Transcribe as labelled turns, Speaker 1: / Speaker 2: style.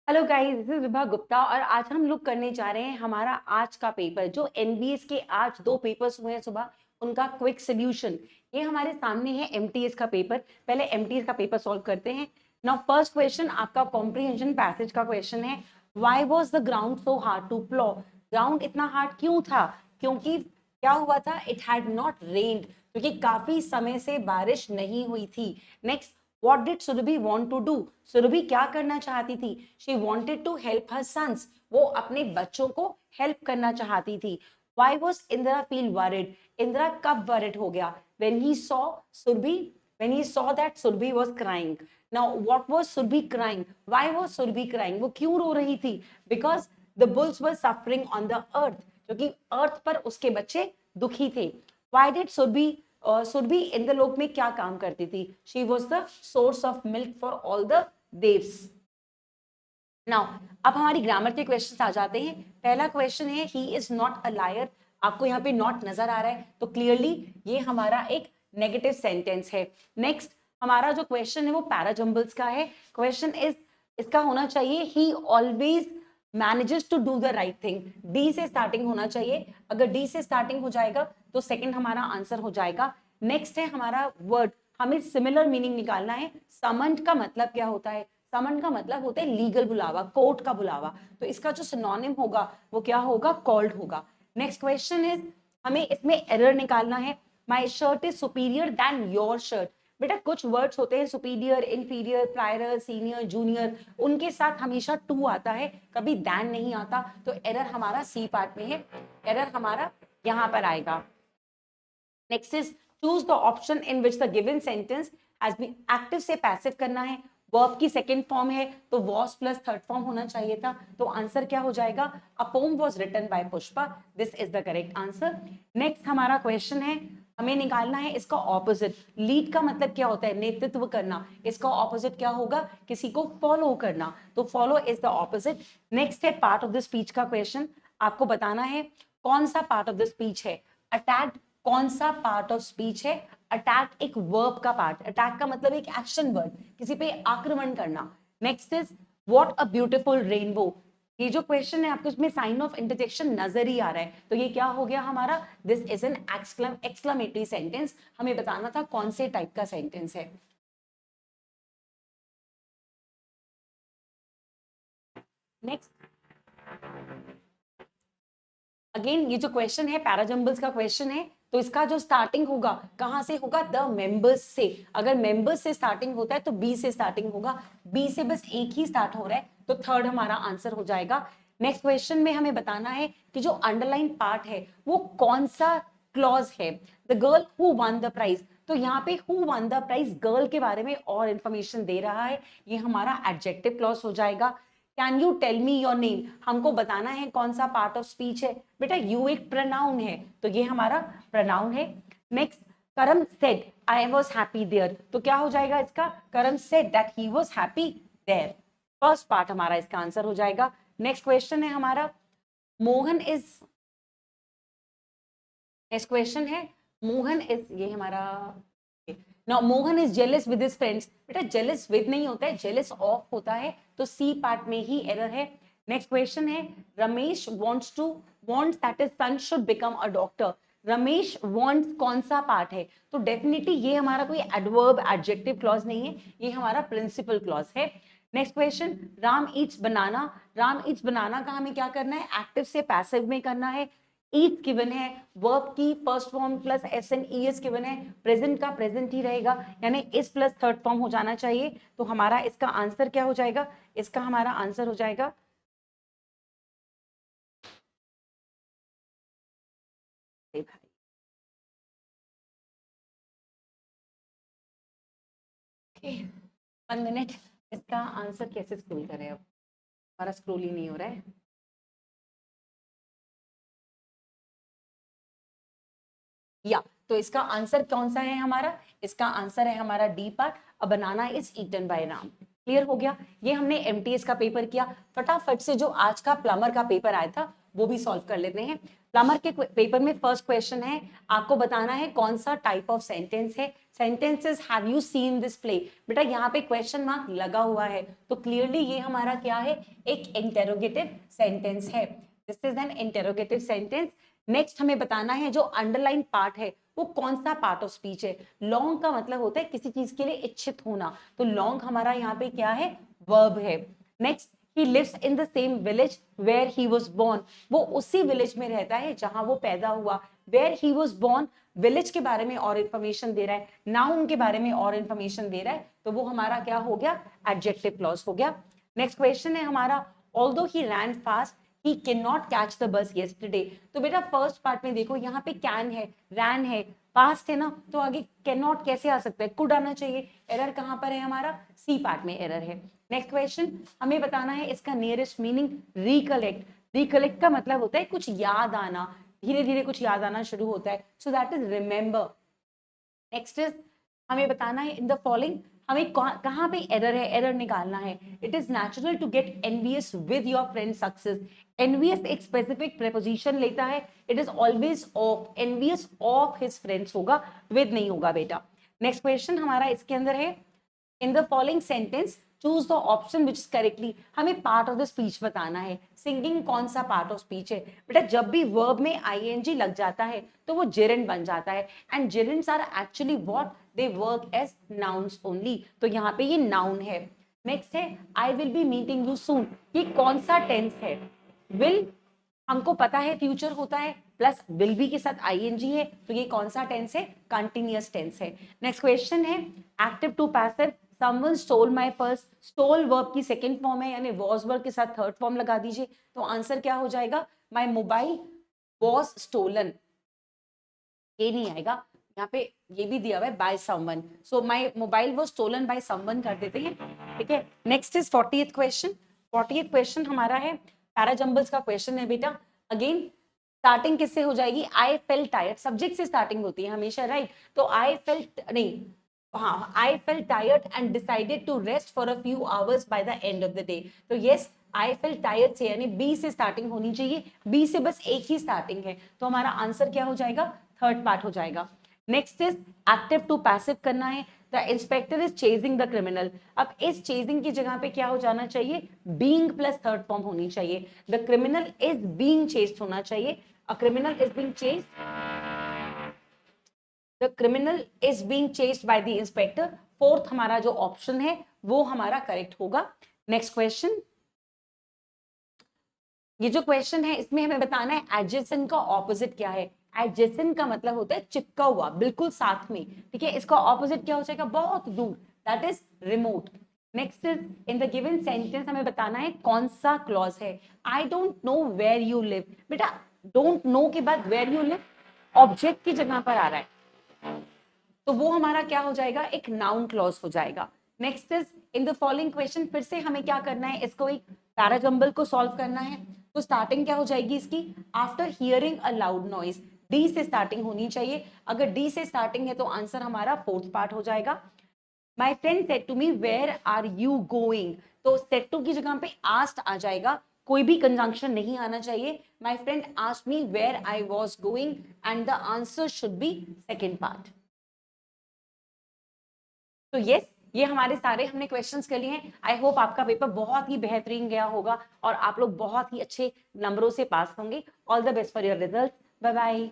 Speaker 1: Hello guys, this is Vibha Gupta और आज हम लोग करने जा रहे हैं हमारा आज का पेपर जो एनबीएस के आज दो पेपर्स हुए हैं सुबह उनका क्विक सोल्यूशन। ये हमारे सामने है एमटीएस का पेपर। पहले एमटीएस का पेपर सॉल्व करते हैं। नाउ फर्स्ट क्वेश्चन आपका कॉम्प्रिहेंशन पैसेज का क्वेश्चन है। Why was the ground so hard to plough? Ground इतना हार्ड क्यों था? क्योंकि क्या हुआ था? इट हैड नॉट रेन्ड, क्योंकि काफी समय से बारिश नहीं हुई थी। Next, what did Surabhi want to do? Surabhi क्या करना चाहती थी? She wanted to help her sons. वो अपने बच्चों को हेल्प करना चाहती थी। Why was Indra feel worried? Indira कब worried हो गया? When he saw Surabhi, when he saw that Surabhi was crying. Now, what was Surabhi crying? Why was Surabhi crying? वो क्यों रो रही थी? Because the bulls were suffering on the earth. क्योंकि अर्थ पर उसके बच्चे दुखी थे। Why did Surabhi Surabhi Indralok में क्या काम करती थी? She was the source of milk for all the Dev's. Now अब हमारी ग्रामर के क्वेश्चंस आ जाते हैं। पहला क्वेश्चन है he is not a liar. आपको यहाँ पे नॉट नजर आ रहा है तो क्लियरली ये हमारा एक नेगेटिव सेंटेंस है। नेक्स्ट हमारा जो क्वेश्चन है वो पैराजम्बल्स का है। क्वेश्चन इज इसका होना चाहिए ही always manages to do the right thing. D से स्टार्टिंग होना चाहिए। अगर डी से स्टार्टिंग हो जाएगा तो सेकंड हमारा आंसर हो जाएगा। नेक्स्ट है हमारा वर्ड, हमें सिमिलर मीनिंग निकालना है। समन्ड का मतलब क्या होता है? समन का मतलब होता है लीगल बुलावा, कोर्ट का बुलावा। तो इसका जो सिनोनिम होगा वो क्या होगा? कॉल्ड होगा। नेक्स्ट क्वेश्चन इज हमें इसमें एरर निकालना है। My shirt is superior than your shirt. बेटा कुछ वर्ड्स होते हैं superior, inferior, prior, senior, junior, उनके साथ हमेशा टू आता है, कभी दैन नहीं आता। तो एरर हमारा सी पार्ट में है, एरर हमारा यहाँ पर आएगा। Next is choose the option in which the given sentence has been active से पैसिव करना है। वर्ब की सेकेंड फॉर्म है तो वॉज प्लस थर्ड फॉर्म होना चाहिए था। तो आंसर क्या हो जाएगा? A poem was written by Pushpa. This is the correct answer. Next हमारा क्वेश्चन है, हमें निकालना है इसका ऑपोजिट। लीड का मतलब क्या होता है? नेतृत्व करना। इसका ऑपोजिट क्या होगा? किसी को फॉलो करना। तो follow is the opposite. Next है पार्ट ऑफ द स्पीच का क्वेश्चन। आपको बताना है कौन सा पार्ट ऑफ द स्पीच है। अटैक कौन सा पार्ट ऑफ स्पीच है? अटैक एक वर्ब का पार्ट। अटैक का मतलब एक एक्शन वर्ड, किसी पे आक्रमण करना। Next is what a beautiful rainbow. ये जो क्वेश्चन है आपको इसमें साइन ऑफ इंटरजेक्शन नजर ही आ रहा है, तो ये क्या हो गया हमारा? This is an exclamatory sentence. हमें बताना था कौन से टाइप का सेंटेंस है। नेक्स्ट अगेन ये जो क्वेश्चन है पैराजम्बल्स का क्वेश्चन है, तो इसका जो स्टार्टिंग होगा कहां से होगा? द मेंबर्स से। अगर मेंबर्स से स्टार्टिंग होता है तो बी से स्टार्टिंग होगा। बी से बस एक ही स्टार्ट हो रहा है तो थर्ड हमारा आंसर हो जाएगा। नेक्स्ट क्वेश्चन में हमें बताना है कि जो अंडरलाइन पार्ट है वो कौन सा क्लॉज है। The girl who won the prize. तो यहाँ पे who won the prize girl के बारे में और इंफॉर्मेशन दे रहा है, ये हमारा एडजेक्टिव क्लॉज हो जाएगा। Can you tell me your name, हमको बताना है कौन सा पार्ट ऑफ स्पीच है। बेटा यू एक प्रोनाउन है तो ये हमारा प्रोनाउन है। Next Karam said I was happy there, तो क्या हो जाएगा इसका? Karam said that he was happy there. First part हमारा इसका आंसर हो जाएगा। नेक्स्ट क्वेश्चन है हमारा मोहन इज, नेक्स्ट क्वेश्चन है मोहन इज, ये हमारा now Mohan is jealous with his friends. बेटा जेलस विद नहीं होता है, जेलस ऑफ होता है, तो सी पार्ट में ही एरर है। नेक्स्ट क्वेश्चन है Ramesh wants that his son should become a doctor. Ramesh wants कौन सा पार्ट है? तो डेफिनेटली ये हमारा कोई एडवर्ब एडजेक्टिव क्लॉज नहीं है, ये हमारा प्रिंसिपल क्लॉज है। नेक्स्ट क्वेश्चन राम ईट्स बनाना। राम ईट्स बनाना का हमें क्या करना है? एक्टिव से पैसिव में करना है। ईट गिवन है, वर्ब की first form plus S N E S given है, प्रेजेंट का प्रेजेंट ही रहेगा, यानी इस प्लस थर्ड फॉर्म हो जाना चाहिए। तो हमारा इसका आंसर क्या हो जाएगा? इसका हमारा आंसर हो जाएगा भाई 1 मिनट, इसका आंसर कैसे स्क्रोल करें? अब हमारा स्क्रोल ही नहीं हो रहा है। या तो इसका आंसर कौन सा है हमारा? इसका आंसर है हमारा D part. A banana is eaten by Ram. Clear हो गया? ये हमने एमटीएस का पेपर किया। फटाफट से जो आज का प्लम्बर का पेपर आया था वो भी सॉल्व कर लेते हैं। ग्रामर के पेपर में फर्स्ट क्वेश्चन है, आपको बताना है कौन सा टाइप ऑफ सेंटेंस है। Sentences have you seen this play, बेटा यहाँ पे क्वेश्चन मार्क लगा हुआ है, तो क्लियरली ये हमारा क्या है, एक इंटेरोगेटिव सेंटेंस है। This is an interrogative sentence. Next हमें बताना है जो अंडरलाइन पार्ट है वो कौन सा पार्ट ऑफ स्पीच है। लॉन्ग का मतलब होता है किसी चीज के लिए इच्छित होना, तो लॉन्ग हमारा यहाँ पे क्या है, वर्ब है। Next, he lives in the same village where he was born, वो उसी विलेज में रहता है जहां वो पैदा हुआ। where he was born, village के बारे में और इंफॉर्मेशन दे रहा है, नाउन के बारे में और इंफॉर्मेशन दे रहा है, तो वो हमारा क्या हो गया, एडजेक्टिव क्लॉज हो गया। नेक्स्ट क्वेश्चन है हमारा, although he ran fast he cannot catch the bus yesterday, तो बेटा फर्स्ट पार्ट में देखो यहाँ पे कैन है, रैन है, पास्ट है ना, तो आगे कैन नॉट कैसे आ सकता है, कुड आना चाहिए। एरर कहाँ पर है हमारा, सी पार्ट में एरर है। नेक्स्ट क्वेश्चन हमें बताना है इसका नियरेस्ट मीनिंग, रिकलेक्ट। रिकलेक्ट का मतलब होता है कुछ याद आना, धीरे धीरे कुछ याद आना शुरू होता है, so that is remember. Next is हमें बताना है इन द फॉलोइंग, हमें कहाँ पे एरर है, एरर निकालना है। It is natural to get envious with your friend success. Envious एक स्पेसिफिक प्रेपोजिशन लेता है, it is always of, envious of his friends होगा, विद नहीं होगा बेटा। नेक्स्ट क्वेश्चन हमारा इसके अंदर है, in the following sentence choose the option which is correctly, हमें पार्ट ऑफ द स्पीच बताना है। सिंगिंग कौन सा पार्ट ऑफ स्पीच है, बेटा जब भी वर्ब में आईएनजी लग जाता है तो वो जेरेंड बन जाता है, and gerunds are actually what, they work as nouns only, तो यहाँ पे ये नाउन है। नेक्स्ट है, I will be meeting you soon, ये कौन सा टेंस है, विल हमको पता है फ्यूचर होता है, प्लस विल बी के साथ आईएनजी है, तो ये कौन सा टेंस है, कंटिन्यूअस टेंस है। नेक्स्ट क्वेश्चन है, active to passive, someone stole my purse, stole verb की सेकेंड फॉर्म है, यानी was verb के साथ थर्ड फॉर्म लगा दीजिए, तो आंसर क्या हो जाएगा, my mobile was stolen, ये नहीं आएगा, यहाँ पे ये भी दिया हुआ है by someone, so my mobile was stolen by someone कर देते हैं, ठीक है। Next is 40th question. 40th question हमारा है पैराजंबल्स का क्वेश्चन है बेटा। अगेन स्टार्टिंग किससे हो जाएगी, आई फेल्ट टायर्ड, सब्जेक्ट से स्टार्टिंग होती है हमेशा, राइट, तो आई फेल्ट नहीं, हाँ, I felt tired and decided to rest for a few hours by the end of the day, तो यस आई फेल्ट टायर्ड से यानी बी से स्टार्टिंग होनी चाहिए, बी से बस एक ही स्टार्टिंग है, तो हमारा आंसर क्या हो जाएगा, थर्ड पार्ट हो जाएगा। Next is active to passive करना है, the inspector is chasing the criminal, अब इस चेजिंग की जगह पे क्या हो जाना चाहिए, बीइंग प्लस थर्ड फॉर्म होनी चाहिए, the criminal is being chased होना चाहिए, a criminal is being chased, the criminal is being chased by the inspector, fourth हमारा जो ऑप्शन है वो हमारा करेक्ट होगा। नेक्स्ट क्वेश्चन, ये जो क्वेश्चन है इसमें हमें बताना है एडजेसेंट का ऑपोजिट क्या है। एडजेसेंट का मतलब होता है चिपका हुआ, बिल्कुल साथ में, ठीक है, इसका ऑपोजिट क्या हो जाएगा, बहुत दूर, that is remote. Next is in the given sentence हमें बताना है कौन सा क्लॉज है, I don't know where you live, बेटा डोंट नो के बाद वेयर यू लिव ऑब्जेक्ट की जगह पर आ रहा है, तो वो हमारा क्या हो जाएगा, एक नाउन क्लॉज हो जाएगा। Next is in the following question, फिर से हमें क्या करना है, इसको एक पैराजंबल को सॉल्व करना है, तो स्टार्टिंग क्या हो जाएगी इसकी, after hearing a loud noise, D से स्टार्टिंग होनी चाहिए, अगर डी से स्टार्टिंग है तो आंसर हमारा फोर्थ पार्ट हो जाएगा। My friend said to me where are you going, तो सेड टू की जगह पे आस्क्ड आ जाएगा, कोई भी कंजंक्शन नहीं आना चाहिए, my friend asked me where I was going, and the answer should be second part. तो यस, ये हमारे सारे हमने क्वेश्चंस कर लिए हैं। आई होप आपका पेपर बहुत ही बेहतरीन गया होगा और आप लोग बहुत ही अच्छे नंबरों से पास होंगे। All the best for your result, bye bye.